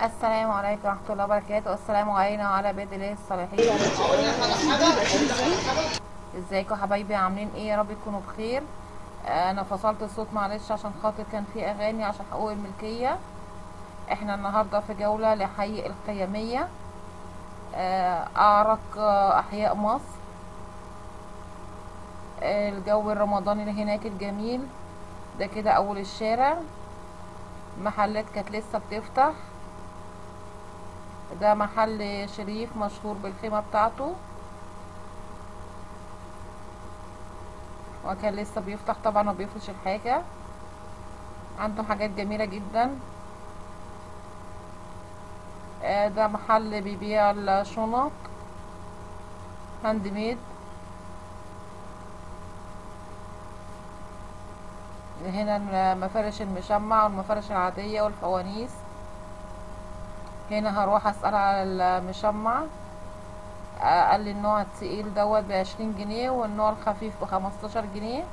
السلام عليكم ورحمة الله وبركاته. السلام علينا وعلى عباد الله الصالحين. ازيكم حبايبي؟ عاملين ايه؟ يا رب تكونوا بخير. انا فصلت الصوت معلش عشان خاطر كان في اغاني عشان حقوق الملكية. احنا النهاردة في جولة لحي القيامية، اعرق احياء مصر. الجو الرمضاني اللي هناك الجميل ده كده اول الشارع، محلات كانت لسه بتفتح. ده محل شريف مشهور بالخيمة بتاعته، وكان لسه بيفتح طبعا ما بيفرش الحاجة. عنده حاجات جميلة جدا. ده محل بيبيع الشنط هاند ميد. هنا المفارش المشمع والمفارش العادية والفوانيس. هنا هروح اسأل على المشمع. قال لي النوع التقيل دوت ب20 جنيه والنوع الخفيف ب15 جنيه.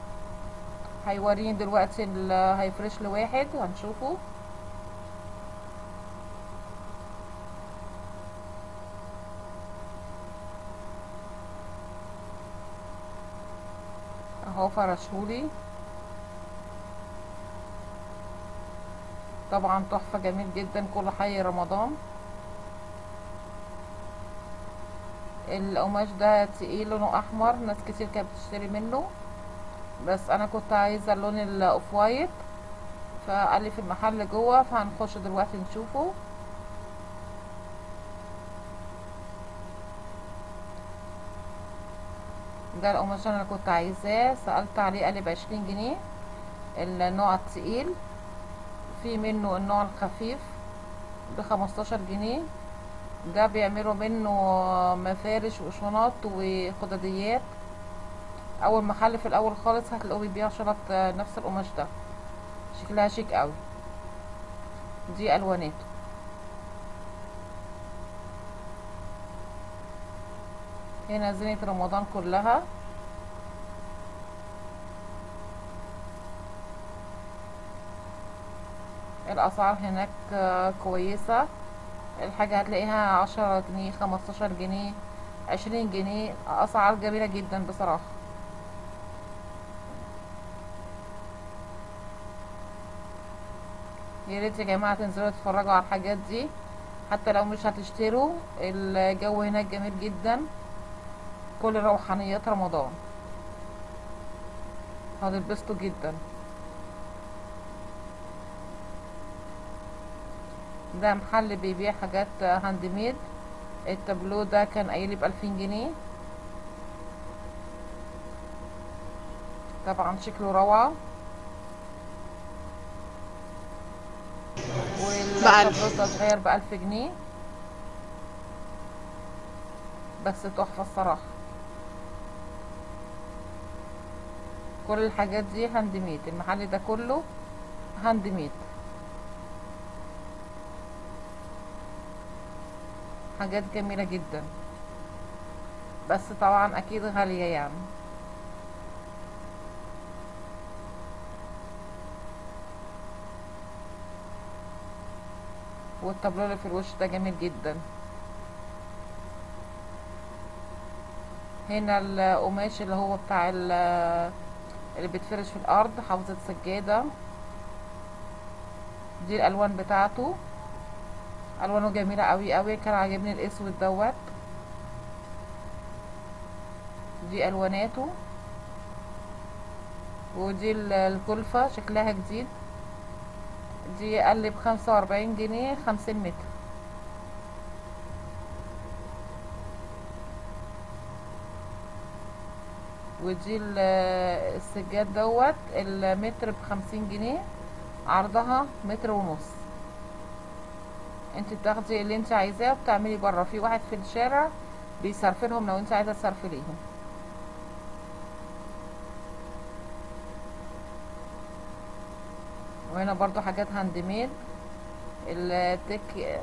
هيوريني دلوقتي هيفرش لواحد وهنشوفه. اهو فرشهولي، طبعا تحفة جميل جدا كل حي رمضان. القماش ده تقيل لونه احمر، ناس كتير كانت بتشتري منه، بس انا كنت عايزة اللون الاوف وايت، فقال لي في المحل جوه، فهنخش دلوقتي نشوفه. ده القماش اللي انا كنت عايزاه، سألت عليه قال لي ب20 جنيه. النوع التقيل، في منه النوع الخفيف ب15 جنيه. ده بيعملوا منه مفارش وشنط وخداديات. اول محل في الاول خالص هتلاقوه بيبيع شنط نفس القماش ده، شكلها شيك قوي. دي الواناته. هنا زينة رمضان كلها. الاسعار هناك كويسة. الحاجة هتلاقيها 10 جنيه 15 جنيه 20 جنيه، اسعار جميلة جدا بصراحة. يا ريت يا جماعة تنزلوا تتفرجوا على الحاجات دي، حتى لو مش هتشتروا. الجو هناك جميل جدا، كل روحانيات رمضان، هتتبسطوا جدا. ده محل بيبيع حاجات هاند ميد. التابلو ده كان قايلي ب2000 جنيه، طبعا شكله روعة. والتابلو ده ب1000. صغير ب1000 جنيه، بس تحفة الصراحة. كل الحاجات دي هاند ميد، المحل ده كله هاند ميد، حاجات جميلة جدا، بس طبعا اكيد غالية يعني. والتابلو اللي في الوش ده جميل جدا. هنا القماش اللي هو بتاع اللي بيتفرش في الارض، حافظة سجادة. دي الالوان بتاعته، الوانه جميلة قوي قوي، كان عاجبني الاسود دوت. دي الواناته. ودي الكلفة شكلها جديد. دي قل ب45 جنيه 50 متر. ودي السجاد دوت المتر ب50 جنيه، عرضها متر ونص. انت بتاخدي اللي انت عايزاه وبتعملي بره، في واحد في الشارع بيصرفلهم لو انت عايزه تصرفليهم. وهنا برضو حاجات هاند ميد. التك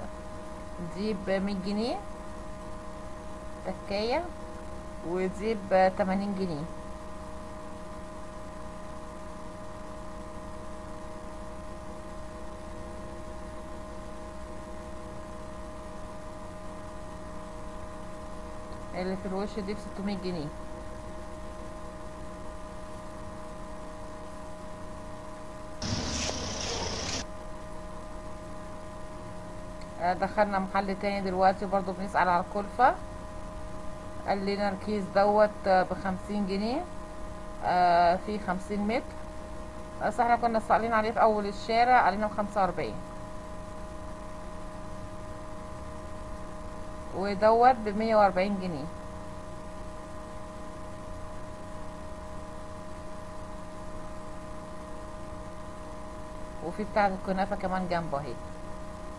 دي ب100 جنيه تكاية، ودي ب80 جنيه. اللي في الوش دي ب600 جنيه. دخلنا محل تاني دلوقتي برضو بنسأل على الكلفة. قال لنا الكيس دوت ب50 جنيه. في 50 متر. بس احنا كنا سائلين عليه في اول الشارع، علينا ب45. ودوت ب140 جنيه. وفي بتاعة الكنافة كمان جنبه اهي،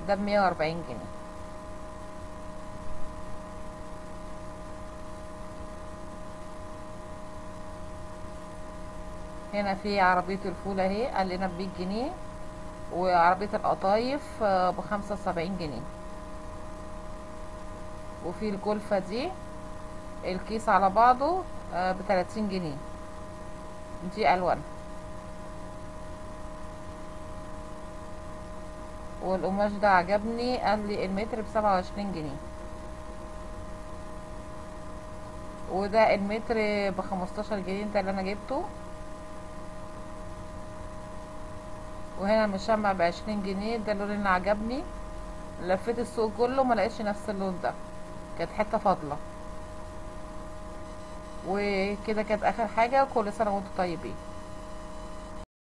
ده ب140 جنيه. هنا في عربية الفول اهي، قال لنا ب100 جنيه. وعربية القطايف ب75 جنيه. وفي الكلفة دي الكيس على بعضه ب30 جنيه. دي ألوان. والقماش ده عجبني، قال لي المتر ب27 جنيه. وده المتر ب15 جنيه، ده اللي انا جبته. وهنا مشمع ب20 جنيه، ده اللون اللي عجبني. لفيت السوق كله ما لقيتش نفس اللون ده، كانت حته فاضله. وكده كانت اخر حاجه. كل سنه وانتم طيبين.